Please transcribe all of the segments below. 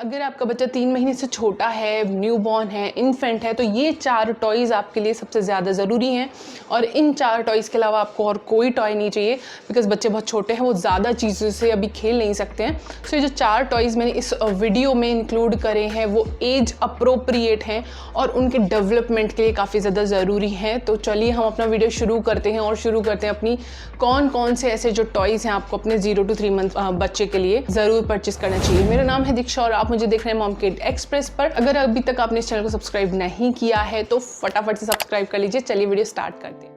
अगर आपका बच्चा 3 महीने से छोटा है, न्यूबॉर्न है, इन्फेंट है, तो ये 4 टॉयज़ आपके लिए सबसे ज़्यादा ज़रूरी हैं। और इन 4 टॉयज़ के अलावा आपको और कोई टॉय नहीं चाहिए, बिकॉज़ बच्चे बहुत छोटे हैं, वो ज़्यादा चीज़ों से अभी खेल नहीं सकते हैं। सो ये जो 4 टॉयज़ मैंने इस वीडियो में इंक्लूड करे हैं वो एज अप्रोप्रिएट हैं और उनके डेवलपमेंट के लिए काफ़ी ज़्यादा ज़रूरी हैं। तो चलिए हम अपना वीडियो शुरू करते हैं और शुरू करते हैं अपनी कौन कौन से ऐसे जो टॉयज़ हैं आपको अपने 0 to 3 मंथ बच्चे के लिए ज़रूर परचेस करना चाहिए। मेरा नाम है दीक्षा और आप मुझे देख रहे हैं मॉम किड एक्सप्रेस पर। अगर अभी तक आपने इस चैनल को सब्सक्राइब नहीं किया है तो फटाफट से सब्सक्राइब कर लीजिए। चलिए वीडियो स्टार्ट करते हैं।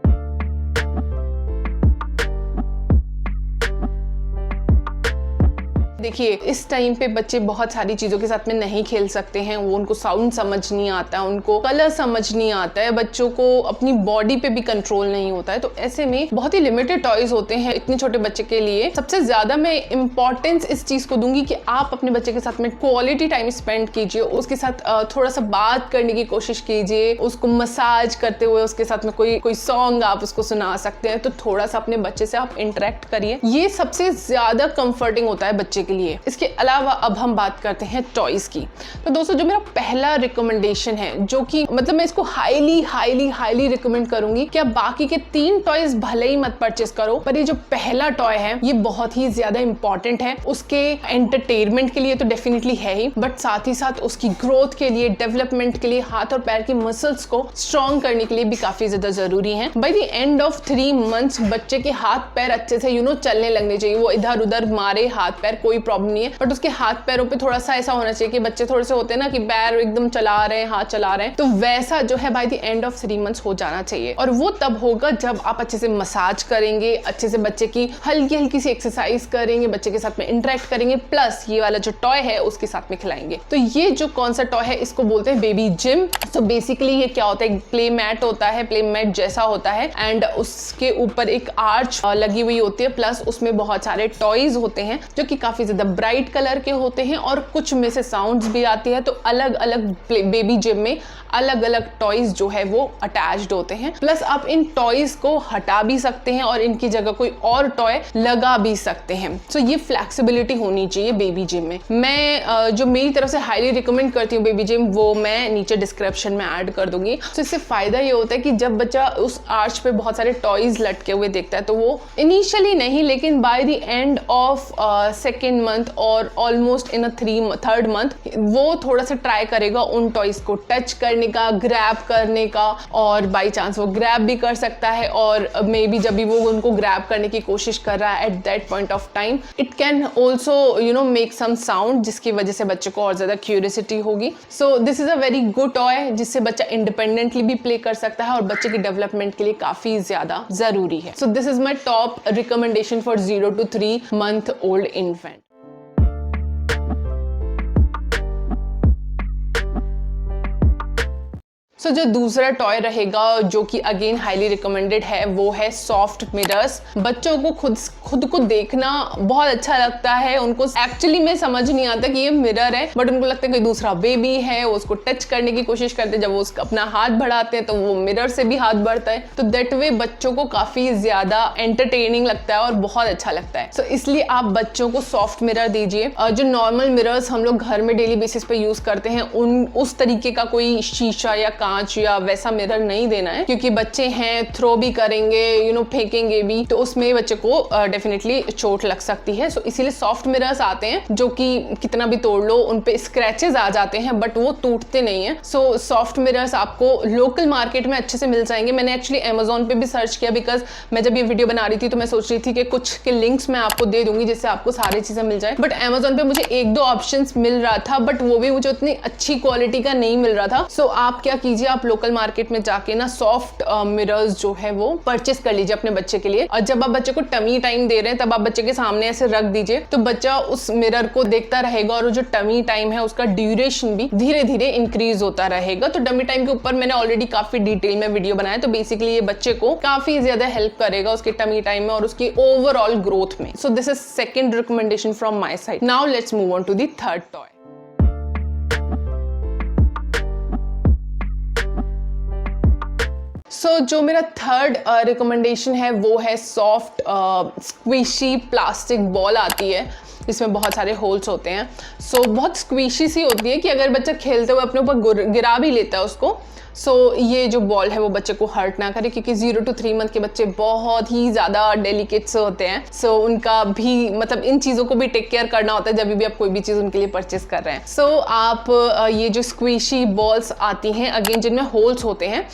देखिए, इस टाइम पे बच्चे बहुत सारी चीज़ों के साथ में नहीं खेल सकते हैं। वो उनको साउंड समझ नहीं आता है, उनको कलर समझ नहीं आता है, बच्चों को अपनी बॉडी पे भी कंट्रोल नहीं होता है। तो ऐसे में बहुत ही लिमिटेड टॉयज होते हैं इतने छोटे बच्चे के लिए। सबसे ज़्यादा मैं इंपॉर्टेंस इस चीज़ को दूंगी कि आप अपने बच्चे के साथ में क्वालिटी टाइम स्पेंड कीजिए, उसके साथ थोड़ा सा बात करने की कोशिश कीजिए, उसको मसाज करते हुए उसके साथ में कोई सॉन्ग आप उसको सुना सकते हैं। तो थोड़ा सा अपने बच्चे से आप इंटरेक्ट करिए, ये सबसे ज़्यादा कंफर्टिंग होता है बच्चे के लिए। इसके अलावा अब हम बात करते हैं टॉयज की। तो दोस्तों, जो मेरा पहला रिकमेंडेशन है, जो कि मतलब मैं इसको हाईली रिकमेंड करूंगी कि आप बाकी के 3 टॉयज भले ही मत परचेस करो, पर ये जो पहला टॉय है ये बहुत ही ज्यादा इंपॉर्टेंट है। उसके एंटरटेनमेंट के लिए तो डेफिनेटली है ही, बट साथ ही साथ उसकी ग्रोथ के लिए, डेवलपमेंट के लिए, हाथ और पैर की मसल्स को स्ट्रॉन्ग करने के लिए भी काफी ज्यादा जरूरी है। By the end of 3 months बच्चे के हाथ पैर अच्छे से चलने लगने चाहिए। वो इधर उधर मारे हाथ पैर, कोई प्रॉब्लम नहीं है, बट उसके हाथ पैरों पे थोड़ा सा ऐसा होना चाहिए कि बच्चे थोड़े से होते हैं ना कि पैर एकदम चला रहे हैं, हाथ चला रहे हैं, तो वैसा जो है by the end of 3 months हो जाना चाहिए। और वो तब होगा जब आप अच्छे से मसाज करेंगे, अच्छे से बच्चे की हल्की सी एक्सरसाइज करेंगे, बच्चे के साथ में इंटरेक्ट करेंगे, प्लस ये वाला जो टॉय है उसके साथ में खिलाएंगे। तो ये जो कौन सा टॉय है इसको बोलते हैं बेबी जिम। तो बेसिकली ये क्या होता है, प्ले मैट होता है, प्ले मैट जैसा होता है, एंड उसके ऊपर एक आर्च लगी हुई होती है, प्लस उसमें बहुत सारे टॉयज होते हैं जो कि काफी ज्यादा ब्राइट कलर के होते हैं और कुछ में से साउंड्स भी आती है। तो अलग अलग बेबी जिम में अलग अलग टॉयज जो है वो अटैच्ड होते हैं। प्लस आप इन टॉयज को हटा भी सकते हैं और इनकी जगह कोई और टॉय लगा भी सकते हैं। सो ये फ्लेक्सिबिलिटी होनी चाहिए बेबी जिम में। मैं जो मेरी तरफ से हाईली रिकमेंड करती हूँ बेबी जिम, वो मैं नीचे डिस्क्रिप्शन में ऐड कर दूंगी। तो इससे फायदा ये होता है कि जब बच्चा उस आर्च पे बहुत सारे टॉयज लटके हुए देखता है तो वो इनिशियली नहीं, लेकिन by the end of 2nd month और ऑलमोस्ट इन 3rd मंथ वो थोड़ा सा ट्राई करेगा उन टॉयज को टच करने का, ग्रैब करने का, और बाई चांस वो ग्रैब भी कर सकता है। और मे बी जब भी वो उनको ग्रैब करने की कोशिश कर रहा है at that point of time it can also make some sound, जिसकी वजह से बच्चे को और ज्यादा क्यूरियोसिटी होगी। So this is a very good toy जिससे बच्चा इंडिपेंडेंटली भी प्ले कर सकता है और बच्चे की डेवलपमेंट के लिए काफी ज्यादा जरूरी है। सो this is my top recommendation for 0 to 3 month old infant। सो जो दूसरा टॉय रहेगा जो कि अगेन हाईली रिकमेंडेड है वो है सॉफ्ट मिरर्स। बच्चों को खुद को देखना बहुत अच्छा लगता है, उनको एक्चुअली में समझ नहीं आता कि ये मिरर है, बट उनको लगता है कोई दूसरा बेबी है, वो उसको टच करने की कोशिश करते हैं। जब वो अपना हाथ बढ़ाते हैं तो वो मिरर से भी हाथ बढ़ता है, तो दैट वे बच्चों को काफी ज्यादा एंटरटेनिंग लगता है और बहुत अच्छा लगता है। सो इसलिए आप बच्चों को सॉफ्ट मिरर दीजिए। जो नॉर्मल मिरर्स हम लोग घर में डेली बेसिस पे यूज करते हैं उस तरीके का कोई शीशा या कांच या वैसा मिरर नहीं देना है, क्योंकि बच्चे हैं, थ्रो भी करेंगे, फेंकेंगे भी, तो उसमें बच्चे को डेफिनेटली चोट लग सकती है। सो इसीलिए सॉफ्ट मिरर्स आते हैं जो कि कितना भी तोड़ लो उन पे स्क्रैचेस आ जाते हैं बट वो टूटते नहीं है। सो सॉफ्ट मिरर्स आपको लोकल मार्केट में अच्छे से मिल जाएंगे। मैंने एक्चुअली Amazon पे भी सर्च किया, बिकॉज मैं जब ये वीडियो बना रही थी तो मैं सोच रही थी कि कुछ के लिंक्स मैं आपको दे दूंगी जिससे आपको सारी चीजें मिल जाए, बट Amazon पे मुझे 1-2 ऑप्शंस मिल रहा था, बट वो भी मुझे उतनी अच्छी क्वालिटी का नहीं मिल रहा था। सो आप क्या कीजिए, आप लोकल मार्केट में जाके ना सॉफ्ट मिरर्स जो है वो परचेस कर लीजिए अपने बच्चे के लिए। और जब आप बच्चे को टमी टाइम दे रहे हैं तब आप बच्चे के सामने ऐसे रख दीजिए, तो बच्चा उस मिरर को देखता रहेगा और जो टमी टाइम है उसका ड्यूरेशन भी धीरे धीरे इंक्रीज होता रहेगा। तो टमी टाइम के ऊपर मैंने ऑलरेडी काफी डिटेल में वीडियो बनाया, तो बेसिकली ये बच्चे को काफी ज्यादा हेल्प करेगा उसके टमी टाइम में और उसकी ओवरऑल ग्रोथ में। So this is second recommendation from my side. Now let's move on to the third toy. So जो मेरा थर्ड रिकमेंडेशन है वो है सॉफ्ट स्क्विशी प्लास्टिक बॉल आती है। जिसमें बहुत सारे होल्स होते हैं। सो बहुत स्क्वीशी सी होती है कि अगर बच्चा खेलते हुए अपने ऊपर गिरा भी लेता है उसको, ये जो बॉल है वो बच्चे को हर्ट ना करे, क्योंकि 0 to 3 मंथ के बच्चे बहुत ही ज़्यादा डेलिकेट से होते हैं। उनका भी मतलब इन चीज़ों को भी टेक केयर करना होता है जब भी आप कोई भी चीज़ उनके लिए परचेस कर रहे हैं। आप ये जो स्क्वीशी बॉल्स आती हैं अगेन जिनमें होल्स होते हैं,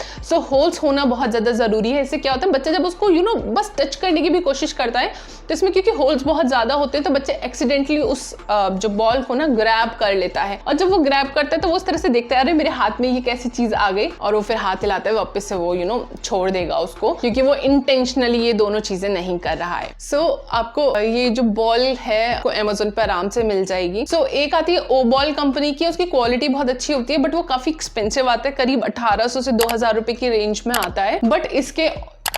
होल्स होना बहुत ज़्यादा ज़रूरी है। इससे क्या होता है, बच्चा जब उसको बस टच करने की भी कोशिश करता है तो इसमें क्योंकि होल्स बहुत ज़्यादा होते हैं तो बच्चे एक्सीडेंटली उस जो बॉल को ना ग्रैब कर लेता है, और जब वो ग्रैब करता है तो वो उस तरह से देखता है अरे मेरे हाथ में ये कैसी चीज़ आ गई, और वो फिर हाथ हिलाता है वापस से वो छोड़ देगा उसको, क्योंकि वो इंटेंशनली ये दोनों चीजें नहीं कर रहा है। आपको ये जो बॉल है आपको अमेज़न पे आराम से मिल जाएगी। एक आती है ओ बॉल कंपनी की, उसकी क्वालिटी बहुत अच्छी होती है बट वो काफी एक्सपेंसिव आता है, करीब 1800 से 2000 रुपए की रेंज में आता है। बट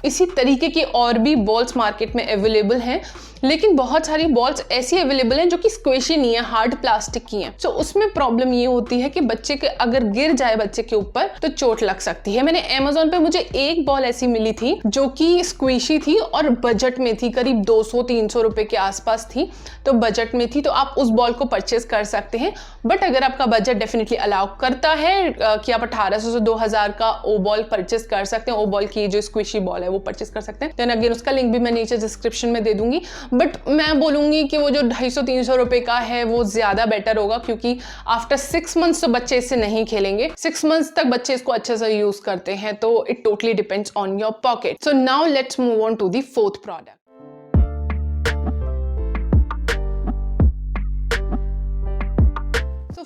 इसी तरीके की और भी बॉल्स मार्केट में अवेलेबल हैं, लेकिन बहुत सारी बॉल्स ऐसी अवेलेबल हैं जो कि स्क्वेशी नहीं है, हार्ड प्लास्टिक की हैं। उसमें प्रॉब्लम ये होती है कि बच्चे के अगर गिर जाए बच्चे के ऊपर तो चोट लग सकती है। मैंने अमेज़न पे मुझे एक बॉल ऐसी मिली थी जो कि स्क्वेशी थी और बजट में थी, करीब 200-300 रुपए के आसपास थी, तो बजट में थी, तो आप उस बॉल को परचेज कर सकते हैं। बट अगर आपका बजट डेफिनेटली अलाउ करता है कि आप 1800 से 2000 का ओ बॉल परचेज कर सकते हैं, ओ बॉल की जो स्क्वेशी बॉल है वो परचेज कर सकते हैं, देन अगेन उसका लिंक भी मैं नीचे डिस्क्रिप्शन में दे दूंगी। बट मैं बोलूंगी कि वो जो 250-300 रुपए का है वो ज्यादा बेटर होगा, क्योंकि आफ्टर 6 मंथ्स तो बच्चे इससे नहीं खेलेंगे, 6 मंथ्स तक बच्चे इसको अच्छे से यूज करते हैं, तो it totally depends on your pocket. So now let's move on to the fourth product.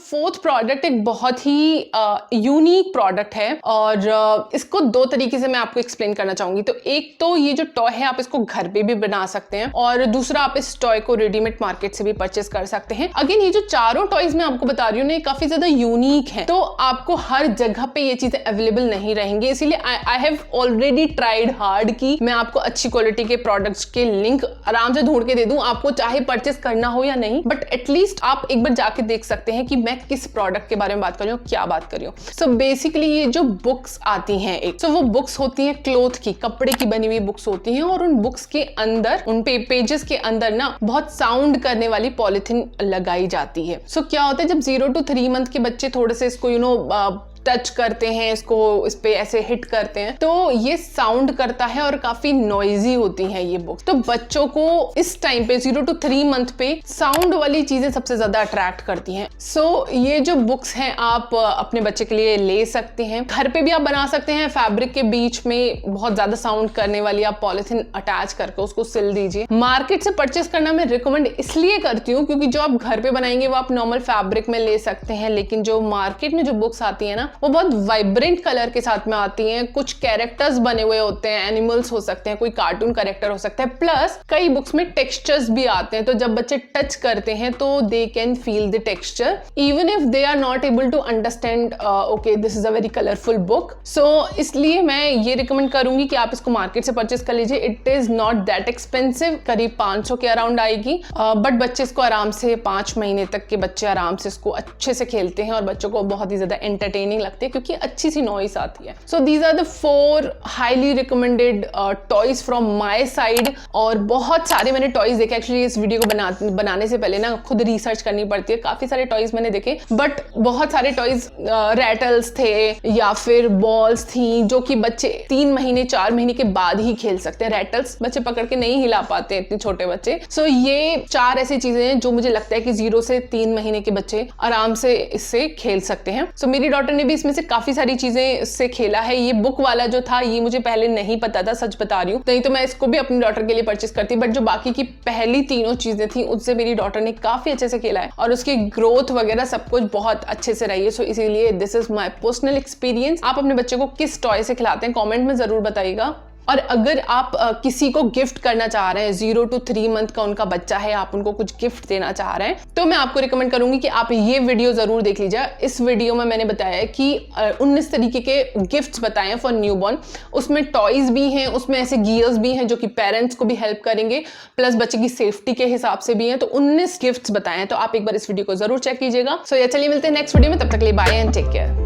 Fourth product एक बहुत ही यूनिक प्रोडक्ट है, और इसको दो तरीके से मैं आपको एक्सप्लेन करना चाहूंगी। तो एक तो ये जो टॉय है आप इसको घर पे भी बना सकते हैं, और दूसरा आप इस टॉय को रेडीमेड मार्केट से भी परचेस कर सकते हैं। अगेन ये जो चारों टॉयज मैं आपको बता रही हूँ ना काफी ज्यादा यूनिक है, तो आपको हर जगह पे ये चीजें अवेलेबल नहीं रहेंगी, इसीलिए I have already tried hard कि मैं आपको अच्छी क्वालिटी के प्रोडक्ट्स के लिंक आराम से ढूंढ के दे दूं, आपको चाहे परचेस करना हो या नहीं, बट एटलीस्ट आप एक बार जाके देख सकते हैं कि मैं किस प्रोडक्ट के बारे में बात कर रही हूँ, क्या बात कर रही हूँ। बेसिकली ये जो बुक्स आती हैं वो बुक्स होती हैं क्लॉथ की, कपड़े की बनी हुई बुक्स होती हैं, और उन बुक्स के अंदर उन पेजेस के अंदर ना बहुत साउंड करने वाली पॉलिथीन लगाई जाती है। क्या होता है जब 0 to 3 मंथ के बच्चे थोड़े से इसको टच करते हैं, इसको इस पे ऐसे हिट करते हैं, तो ये साउंड करता है और काफी नॉइजी होती हैं ये बुक्स। तो बच्चों को इस टाइम पे 0 to 3 मंथ पे साउंड वाली चीजें सबसे ज्यादा अट्रैक्ट करती हैं। ये जो बुक्स हैं आप अपने बच्चे के लिए ले सकते हैं, घर पे भी आप बना सकते हैं। फैब्रिक के बीच में बहुत ज्यादा साउंड करने वाली आप पॉलिथीन अटैच करके उसको सिल दीजिए। मार्केट से परचेस करना मैं रिकमेंड इसलिए करती हूँ क्योंकि जो आप घर पे बनाएंगे वो आप नॉर्मल फैब्रिक में ले सकते हैं, लेकिन जो मार्केट में जो बुक्स आती है ना वो बहुत वाइब्रेंट कलर के साथ में आती हैं, कुछ कैरेक्टर्स बने हुए होते हैं, एनिमल्स हो सकते हैं, कोई कार्टून कैरेक्टर हो सकता है, प्लस कई बुक्स में टेक्सचर्स भी आते हैं, तो जब बच्चे टच करते हैं तो they can feel the texture even if they are not able to understand okay this is a very colourful book. इसलिए मैं ये रिकमेंड करूंगी कि आप इसको मार्केट से परचेस कर लीजिए। It is not that expensive, करीब 500 के अराउंड आएगी, बट बच्चे इसको आराम से 5 महीने तक के बच्चे आराम से इसको अच्छे से खेलते हैं और बच्चों को बहुत ही ज्यादा एंटरटेनिंग लगती है क्योंकि अच्छी सी नॉइस आती है। So these are the 4 highly recommended toys from my side. और बहुत सारे मैंने टॉयज देखे, एक्चुअली इस वीडियो को बनाने से पहले ना खुद रिसर्च करनी पड़ती है, काफी सारे टॉयज मैंने देखे, बट बहुत सारे टॉयज रैटल्स थे या फिर बॉल्स थी जो कि बच्चे 3 महीने 4 महीने के बाद ही खेल सकते हैं। रैटल्स बच्चे पकड़ के नहीं हिला पाते इतने छोटे बच्चे। ये 4 ऐसी चीजें हैं जो मुझे लगता है कि 0 से 3 महीने के बच्चे आराम से इससे खेल सकते हैं। मेरी डॉटर ने भी इसमें से काफी सारी चीजें इससे खेला है। ये बुक वाला जो था ये मुझे पहले नहीं पता था, सच बता रही हूँ, नहीं तो मैं इसको भी अपनी डॉटर के लिए परचेस करती, बट जो बाकी की पहली तीनों चीजें थी उससे मेरी डॉटर ने काफी अच्छे से खेला है और उसकी ग्रोथ वगैरह सब कुछ बहुत अच्छे से रही है। इसीलिए this is my personal experience. आप अपने बच्चे को किस टॉय से खिलाते हैं कमेंट में जरूर बताइएगा। और अगर आप किसी को गिफ्ट करना चाह रहे हैं, 0 to 3 मंथ का उनका बच्चा है, आप उनको कुछ गिफ्ट देना चाह रहे हैं, तो मैं आपको रिकमेंड करूंगी कि आप ये वीडियो जरूर देख लीजिए। इस वीडियो में मैंने बताया कि 19 तरीके के गिफ्ट्स बताए हैं फॉर न्यूबॉर्न। उसमें टॉयज भी हैं, उसमें ऐसे गियर्स भी हैं जो कि पेरेंट्स को भी हेल्प करेंगे, प्लस बच्चे की सेफ्टी के हिसाब से भी हैं। तो 19 गिफ्ट्स बताए हैं, तो आप एक बार इस वीडियो को जरूर चेक कीजिएगा। चलिए मिलते हैं नेक्स्ट वीडियो में, तब तक के लिए बाय एंड टेक केयर।